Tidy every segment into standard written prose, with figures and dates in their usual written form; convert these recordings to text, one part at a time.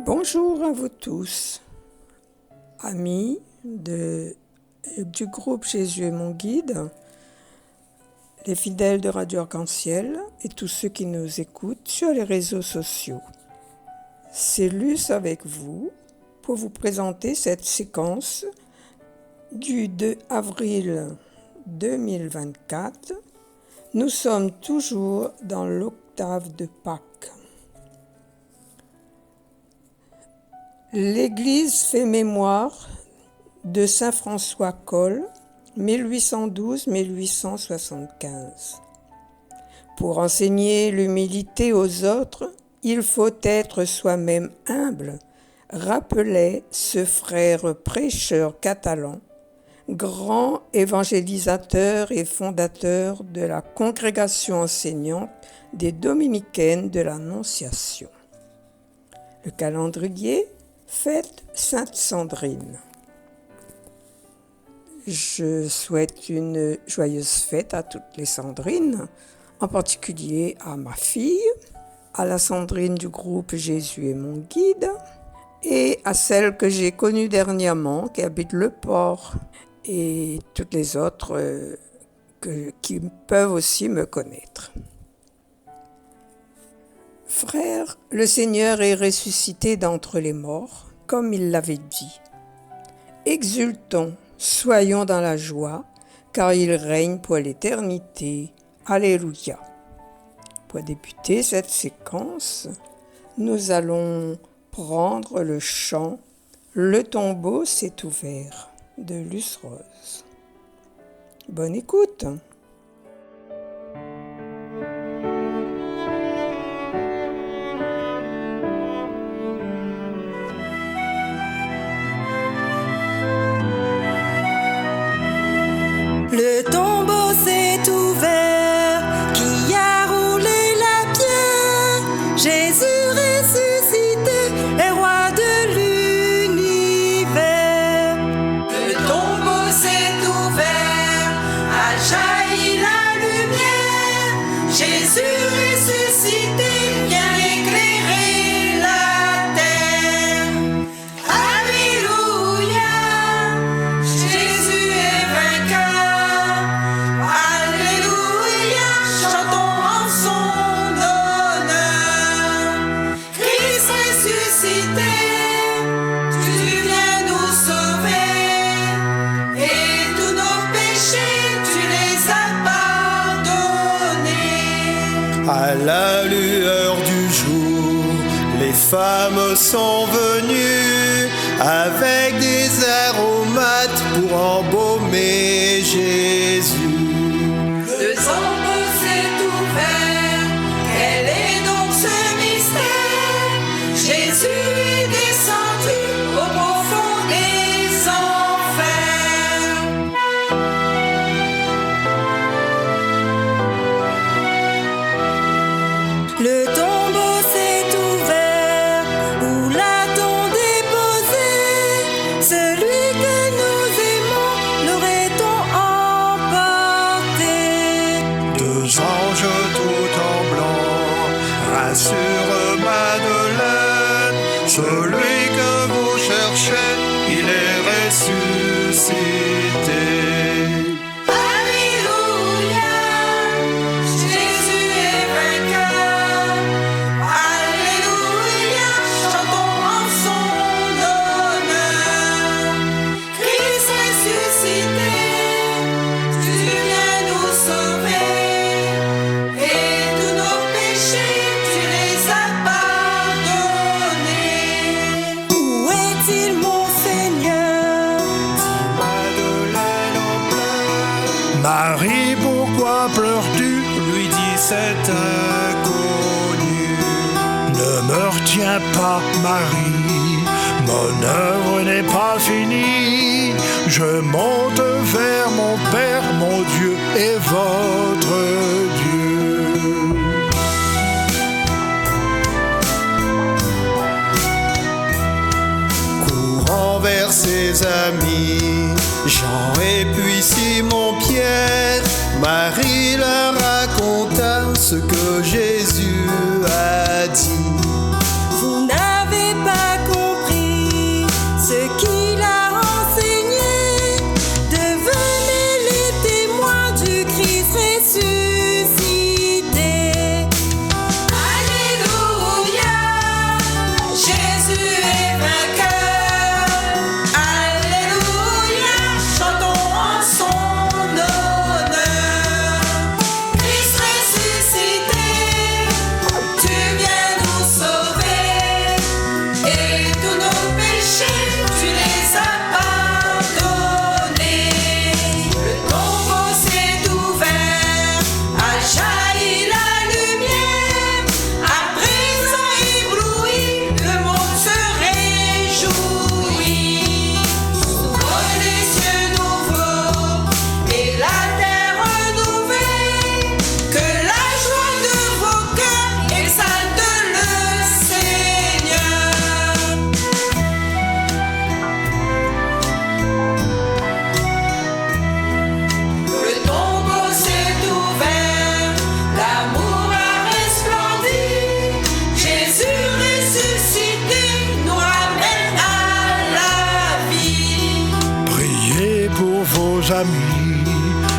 Bonjour à vous tous, amis du groupe Jésus est mon guide, les fidèles de Radio Arc-en-Ciel et tous ceux qui nous écoutent sur les réseaux sociaux. C'est Luce avec vous pour vous présenter cette séquence du 2 avril 2024. Nous sommes toujours dans l'octave de Pâques. L'Église fait mémoire de saint François Cole, 1812-1875. Pour enseigner l'humilité aux autres, il faut être soi-même humble, rappelait ce frère prêcheur catalan, grand évangélisateur et fondateur de la congrégation enseignante des Dominicaines de l'Annonciation. Le calendrier fête Sainte Sandrine. Je souhaite une joyeuse fête à toutes les Sandrines, en particulier à ma fille, à la Sandrine du groupe Jésus est mon guide, et à celle que j'ai connue dernièrement, qui habite le port, et toutes les autres qui peuvent aussi me connaître. Frères, le Seigneur est ressuscité d'entre les morts, comme il l'avait dit. Exultons, soyons dans la joie, car il règne pour l'éternité. Alléluia. Pour débuter cette séquence, nous allons prendre le chant « Le tombeau s'est ouvert » de Luce Rose. Bonne écoute. Le tombeau s'est ouvert, qui a roulé la pierre. Jésus ressuscité est roi de l'univers. Le tombeau s'est ouvert, a jailli la lumière. Jésus ressuscité vient éclairer la terre. Alléluia, Jésus est vainqueur. Alléluia, chantons en son honneur. Christ ressuscité, tu viens nous sauver, et tous nos péchés, tu les as pardonnés. À la lueur du jour, les femmes sont venues avec des aromates pour embaumer Jésus. Le tombeau s'est ouvert, quel est donc ce mystère? Jésus est descendu au profond des enfers. Le tombeau s'est ouvert, où l'a-t-on déposé? Celui que nous aimons, l'aurait-on emporté? Deux anges tout en blanc rassurent Madeleine. Celui que vous cherchez, il est ressuscité. Alléluia, Jésus est vainqueur. Alléluia, chantons en son honneur. Christ ressuscité, tu viens nous sauver, et tous nos péchés, tu les as pardonnés. Où est-il mon Seigneur? Madeleine en pleurs. Marie, pourquoi pleures-tu? Lui dit cet inconnu. Ne me retiens pas, Marie, mon œuvre n'est pas finie. Je monte vers mon Père, mon Dieu et votre Dieu. Courant vers ses amis, Jean et puis Simon-Pierre, Marie leur raconta ce que Jésus a dit. Vous n'avez pas compris ce qu'il a enseigné. Devenez les témoins du Christ ressuscité. Alléluia, Jésus est vainqueur. Alléluia, chantons en son honneur. Christ ressuscité, tu viens nous sauver. Et tous nos péchés, tu les as pardonnés. Le tombeau s'est ouvert, a jailli la lumière. À présent ébloui, le monde se réjouit. S'ouvrent les cieux nouveaux et la terre renouvelée. Que la joie de vos cœurs exalte le Seigneur. Le tombeau s'est ouvert, l'amour a resplendi. Jésus ressuscité nous ramène à la vie. Priez pour vos amis,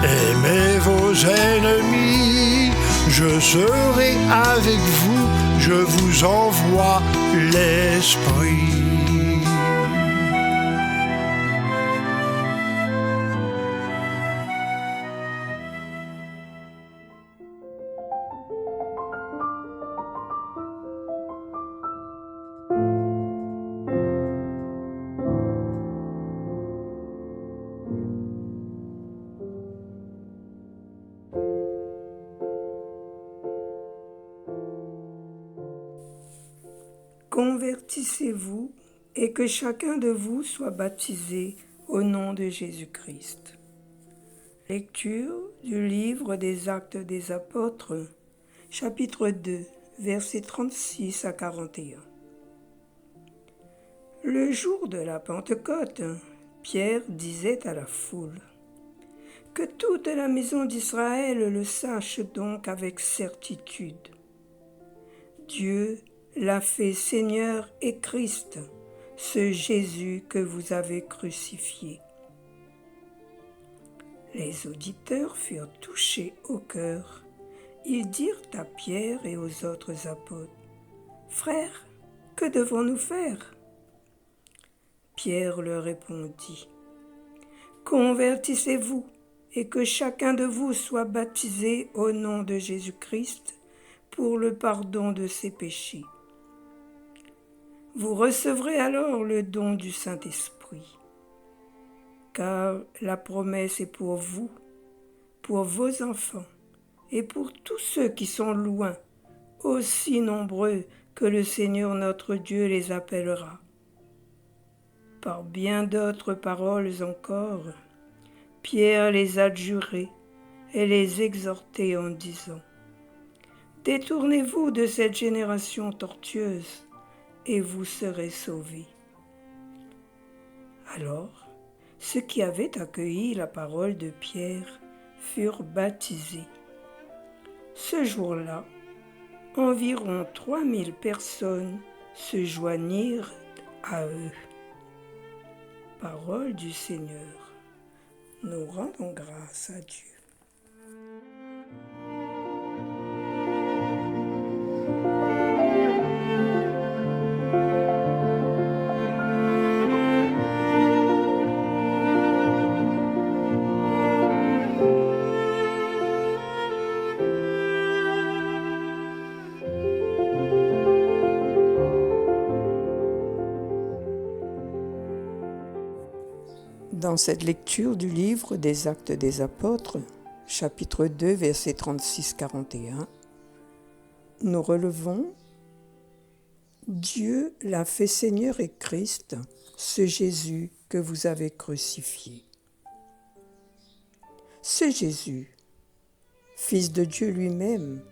aimez vos ennemis. Je serai avec vous, je vous envoie l'Esprit. Convertissez-vous et que chacun de vous soit baptisé au nom de Jésus-Christ. Lecture du livre des Actes des Apôtres, chapitre 2, versets 36 à 41. Le jour de la Pentecôte, Pierre disait à la foule : « Que toute la maison d'Israël le sache donc avec certitude. Dieu l'a fait Seigneur et Christ, ce Jésus que vous avez crucifié. » Les auditeurs furent touchés au cœur. Ils dirent à Pierre et aux autres apôtres : « Frères, que devons-nous faire ?» Pierre leur répondit : « Convertissez-vous et que chacun de vous soit baptisé au nom de Jésus-Christ pour le pardon de ses péchés. Vous recevrez alors le don du Saint-Esprit, car la promesse est pour vous, pour vos enfants et pour tous ceux qui sont loin, aussi nombreux que le Seigneur notre Dieu les appellera. » Par bien d'autres paroles encore, Pierre les adjurait et les exhortait en disant : « Détournez-vous de cette génération tortueuse, et vous serez sauvés. » Alors, ceux qui avaient accueilli la parole de Pierre furent baptisés. Ce jour-là, environ 3000 personnes se joignirent à eux. Parole du Seigneur. Nous rendons grâce à Dieu. Dans cette lecture du livre des Actes des Apôtres, chapitre 2, versets 36-41, nous relevons : Dieu l'a fait Seigneur et Christ, ce Jésus que vous avez crucifié. Ce Jésus, Fils de Dieu lui-même,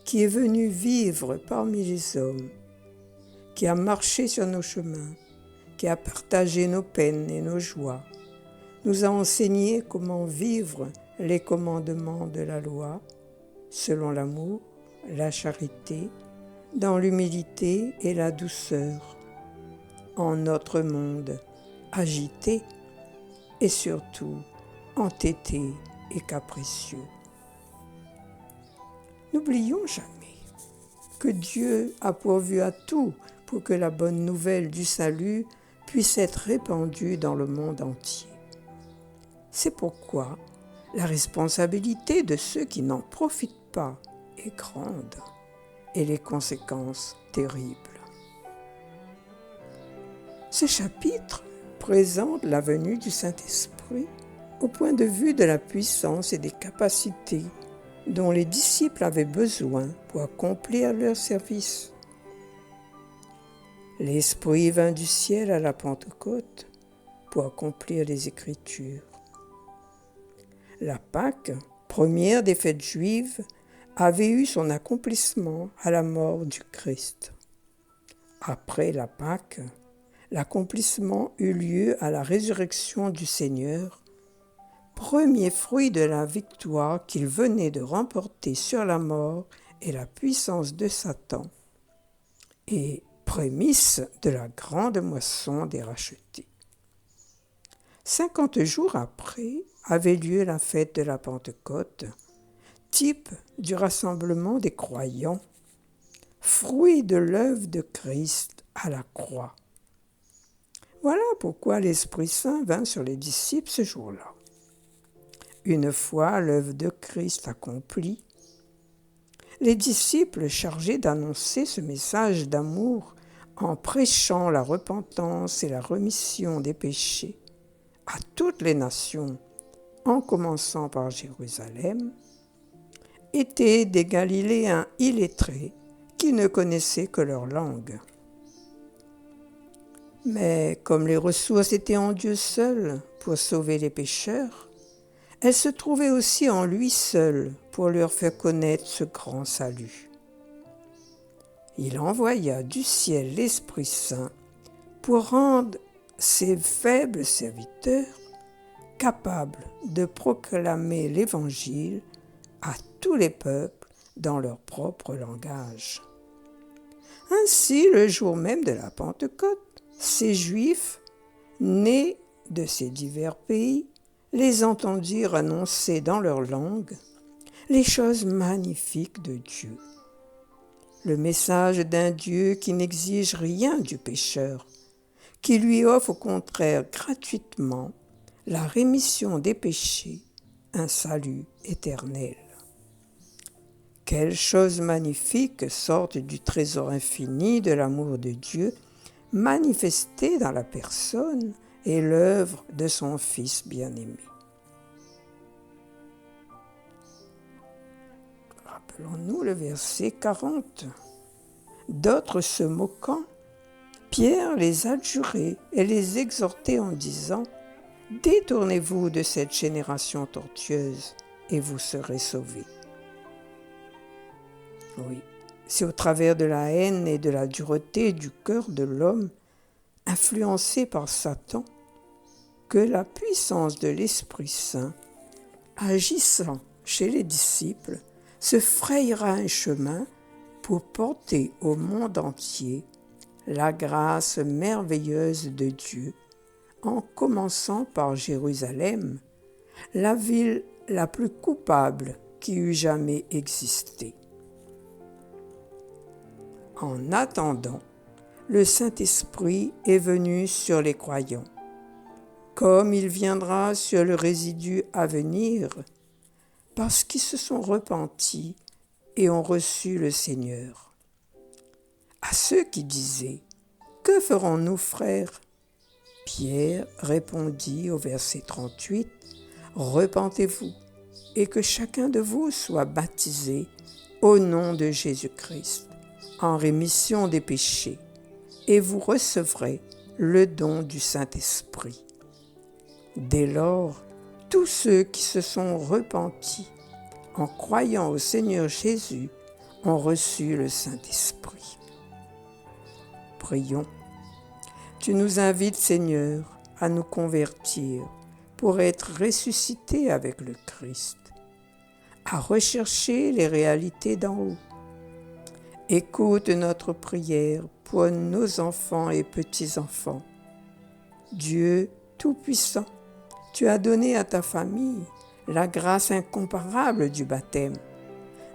qui est venu vivre parmi les hommes, qui a marché sur nos chemins, qui a partagé nos peines et nos joies, nous a enseigné comment vivre les commandements de la loi, selon l'amour, la charité, dans l'humilité et la douceur, en notre monde agité et surtout entêté et capricieux. N'oublions jamais que Dieu a pourvu à tout pour que la bonne nouvelle du salut puisse être répandue dans le monde entier. C'est pourquoi la responsabilité de ceux qui n'en profitent pas est grande et les conséquences terribles. Ce chapitre présente la venue du Saint-Esprit au point de vue de la puissance et des capacités dont les disciples avaient besoin pour accomplir leur service. L'Esprit vint du ciel à la Pentecôte pour accomplir les Écritures. La Pâque, première des fêtes juives, avait eu son accomplissement à la mort du Christ. Après la Pâque, l'accomplissement eut lieu à la résurrection du Seigneur, premier fruit de la victoire qu'il venait de remporter sur la mort et la puissance de Satan, et prémisse de la grande moisson des rachetés. 50 jours après avait lieu la fête de la Pentecôte, type du rassemblement des croyants, fruit de l'œuvre de Christ à la croix. Voilà pourquoi l'Esprit Saint vint sur les disciples ce jour-là. Une fois l'œuvre de Christ accomplie, les disciples chargés d'annoncer ce message d'amour en prêchant la repentance et la rémission des péchés à toutes les nations, en commençant par Jérusalem, étaient des Galiléens illettrés qui ne connaissaient que leur langue. Mais comme les ressources étaient en Dieu seul pour sauver les pécheurs, elles se trouvaient aussi en lui seul pour leur faire connaître ce grand salut. Il envoya du ciel l'Esprit Saint pour rendre ses faibles serviteurs capables de proclamer l'Évangile à tous les peuples dans leur propre langage. Ainsi, le jour même de la Pentecôte, ces Juifs, nés de ces divers pays, les entendirent annoncer dans leur langue les choses magnifiques de Dieu. Le message d'un Dieu qui n'exige rien du pécheur, qui lui offre au contraire gratuitement la rémission des péchés, un salut éternel. Quelles choses magnifiques sortent du trésor infini de l'amour de Dieu, manifesté dans la personne et l'œuvre de son Fils bien-aimé. Rappelons-nous le verset 40. D'autres se moquant, Pierre les adjurait et les exhortait en disant « Détournez-vous de cette génération tortueuse et vous serez sauvés. » Oui, c'est au travers de la haine et de la dureté du cœur de l'homme, influencé par Satan, que la puissance de l'Esprit Saint, agissant chez les disciples, se frayera un chemin pour porter au monde entier la grâce merveilleuse de Dieu, en commençant par Jérusalem, la ville la plus coupable qui eût jamais existé. En attendant, le Saint-Esprit est venu sur les croyants, comme il viendra sur le résidu à venir, parce qu'ils se sont repentis et ont reçu le Seigneur. À ceux qui disaient « Que ferons-nous, frères ?» Pierre répondit au verset 38 « Repentez-vous et que chacun de vous soit baptisé au nom de Jésus-Christ en rémission des péchés, et vous recevrez le don du Saint-Esprit. » Dès lors, tous ceux qui se sont repentis en croyant au Seigneur Jésus ont reçu le Saint-Esprit. Prions. Tu nous invites, Seigneur, à nous convertir pour être ressuscité avec le Christ, à rechercher les réalités d'en haut. Écoute notre prière pour nos enfants et petits-enfants. Dieu Tout-Puissant, tu as donné à ta famille la grâce incomparable du baptême.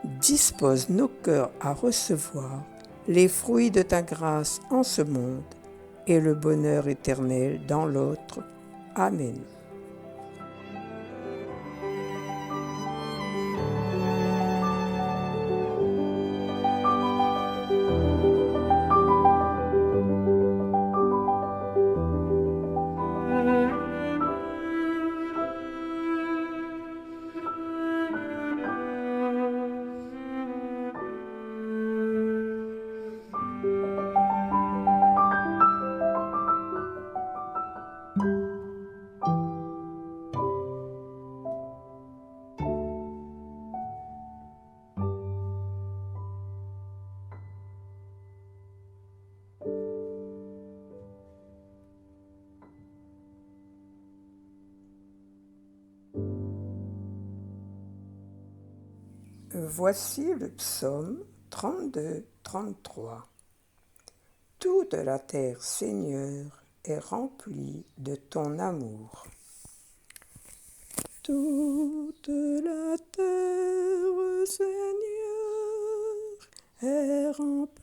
Dispose nos cœurs à recevoir les fruits de ta grâce en ce monde et le bonheur éternel dans l'autre. Amen. Voici le psaume 32-33. Toute la terre, Seigneur, est remplie de ton amour. Toute la terre, Seigneur, est remplie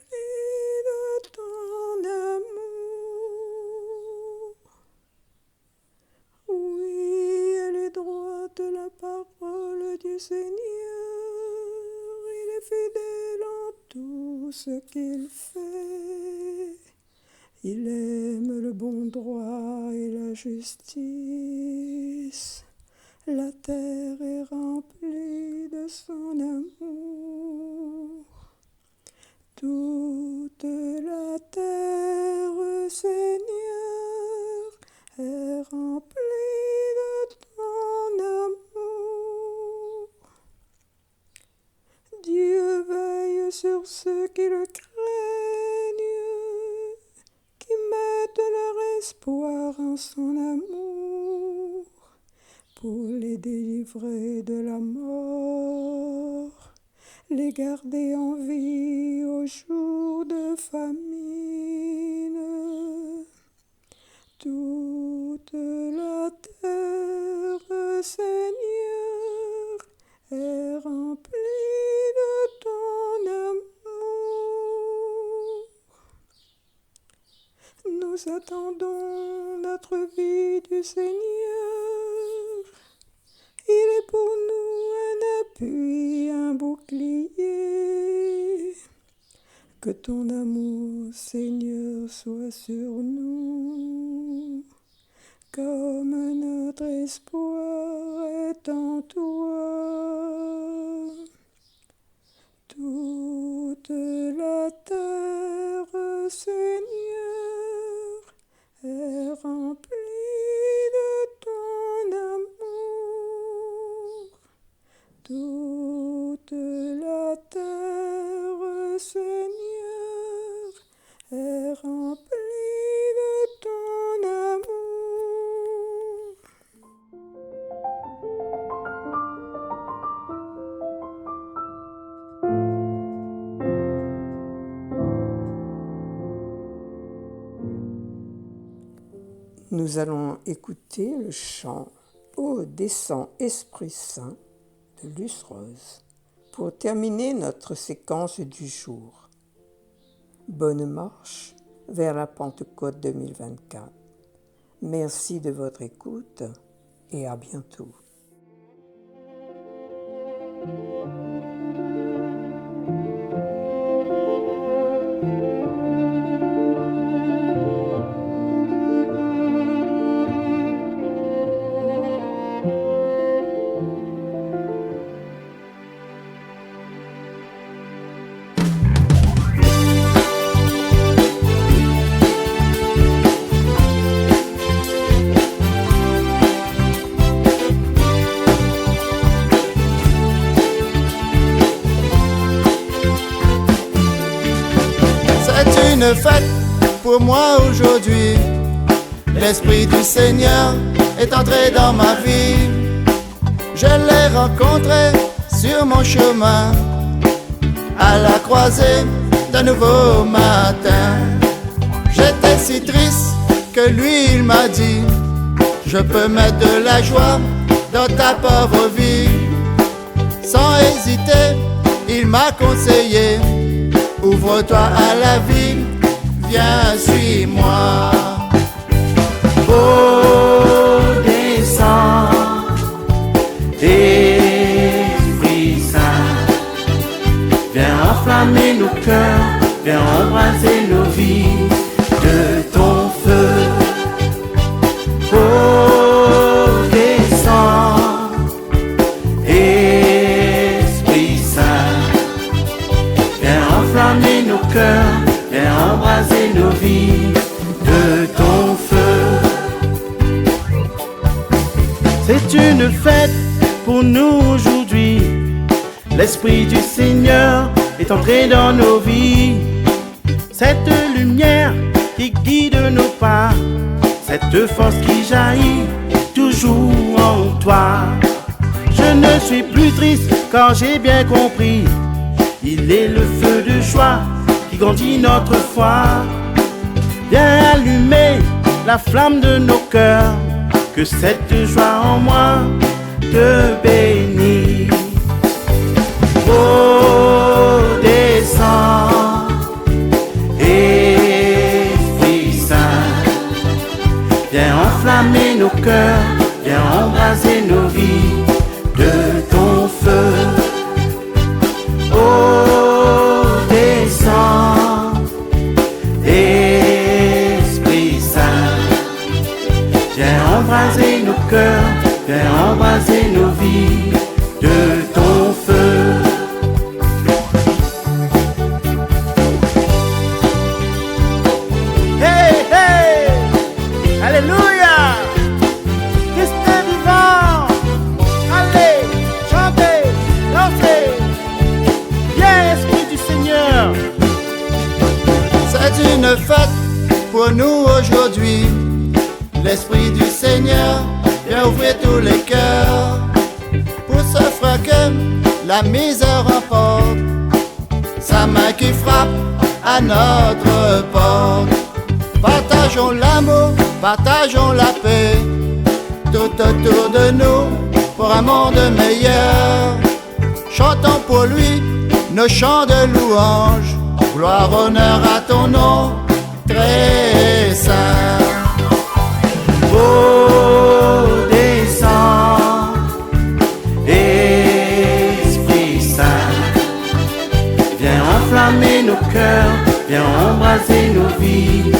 de ton amour. Oui, elle est droite la parole du Seigneur. Fidèle en tout ce qu'il fait, il aime le bon droit et la justice. La terre est remplie de son amour. Toute la terre, Seigneur, est remplie de ton amour. Dieu veille sur ceux qui le craignent, qui mettent leur espoir en son amour, pour les délivrer de la mort, les garder en vie au jour de famine. Toute la terre, Seigneur, est remplie de ton amour. Nous attendons notre vie du Seigneur. Il est pour nous un appui, un bouclier. Que ton amour, Seigneur, soit sur nous, comme notre espoir est en toi. Toute la terre, Seigneur, est remplie de ton amour. Toute la terre, Seigneur, est remplie de ton amour. Nous allons écouter le chant « Ô descends Esprit Saint » de Luce Rose pour terminer notre séquence du jour. Bonne marche vers la Pentecôte 2024. Merci de votre écoute et à bientôt. Une fête pour moi aujourd'hui, l'Esprit du Seigneur est entré dans ma vie. Je l'ai rencontré sur mon chemin, à la croisée d'un nouveau matin. J'étais si triste que lui il m'a dit: je peux mettre de la joie dans ta pauvre vie. Sans hésiter, il m'a conseillé: ouvre-toi à la vie, viens, suis-moi. Oh, descends, Esprit Saint, viens enflammer nos cœurs, viens embraser nos vies de ton feu. Oh, descends, Esprit Saint, viens enflammer nos cœurs, viens embraser nos vies de ton feu. C'est une fête pour nous aujourd'hui. L'Esprit du Seigneur est entré dans nos vies. Cette lumière qui guide nos pas, cette force qui jaillit toujours en toi. Je ne suis plus triste car j'ai bien compris. Il est le feu de joie qui grandit notre foi. Viens allumer la flamme de nos cœurs, que cette joie en moi te bénisse. Oh, descends, Esprit Saint, viens enflammer nos cœurs, viens embraser nos vies de ton feu. Oh, descends, Esprit Saint, viens embraser nos cœurs, viens embraser nos vies de ton feu. Hey, hey, alléluia, Christ est vivant. Allez, chantez, dansez, viens Esprit du Seigneur. C'est une fête pour nous aujourd'hui. L'Esprit du Seigneur vient ouvrir tous les cœurs. Pour ce frère que la misère emporte, sa main qui frappe à notre porte. Partageons l'amour, partageons la paix, tout autour de nous pour un monde meilleur. Chantons pour lui nos chants de louange, gloire, honneur à ton nom très saint. Oh, descends, Esprit Saint, viens enflammer nos cœurs, viens embraser nos vies